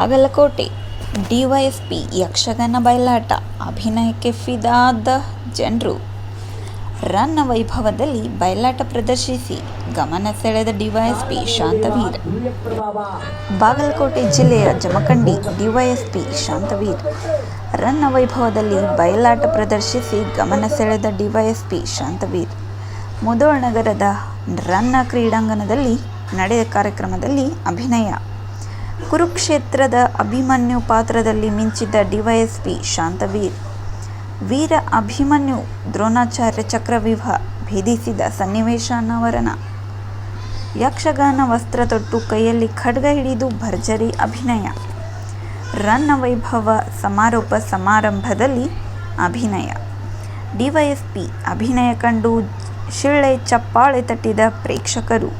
Bagalkot DYSP Yakshagana ಬಯಲಾಟ ಅಭಿನಯಕ್ಕೆ ಫಿದಾದ ಜನರು. ರನ್ನ ವೈಭವದಲ್ಲಿ ಬಯಲಾಟ ಪ್ರದರ್ಶಿಸಿ ಗಮನ ಸೆಳೆದ ಡಿವೈಎಸ್ಪಿ ಶಾಂತವೀರ್. ಬಾಗಲಕೋಟೆ ಜಿಲ್ಲೆಯ ಜಮಖಂಡಿ ಡಿವೈಎಸ್ಪಿ ಶಾಂತವೀರ್ ರನ್ನ ವೈಭವದಲ್ಲಿ ಬಯಲಾಟ ಪ್ರದರ್ಶಿಸಿ ಗಮನ ಸೆಳೆದ ಡಿವೈಎಸ್ಪಿ ಶಾಂತವೀರ್ ಮುಧೋಳ ನಗರದ ರನ್ನ ಕ್ರೀಡಾಂಗಣದಲ್ಲಿ ನಡೆದ ಕಾರ್ಯಕ್ರಮದಲ್ಲಿ ಅಭಿನಯ. ಕುರುಕ್ಷೇತ್ರದ ಅಭಿಮನ್ಯು ಪಾತ್ರದಲ್ಲಿ ಮಿಂಚಿದ್ದ ಡಿವೈಎಸ್ಪಿ ಶಾಂತವೀರ್ ವೀರ ಅಭಿಮನ್ಯು ದ್ರೋಣಾಚಾರ್ಯ ಚಕ್ರವ್ಯೂಹ ಭೇದಿಸಿದ ಸನ್ನಿವೇಶ ಅನಾವರಣ. ಯಕ್ಷಗಾನ ವಸ್ತ್ರ ತೊಟ್ಟು ಕೈಯಲ್ಲಿ ಖಡ್ಗ ಹಿಡಿದು ಭರ್ಜರಿ ಅಭಿನಯ. ರನ್ನ ವೈಭವ ಸಮಾರೋಪ ಸಮಾರಂಭದಲ್ಲಿ ಅಭಿನಯ. ಡಿವೈಎಸ್ಪಿ ಅಭಿನಯ ಕಂಡು ಶಿಳ್ಳೆ ಚಪ್ಪಾಳೆ ತಟ್ಟಿದ ಪ್ರೇಕ್ಷಕರು.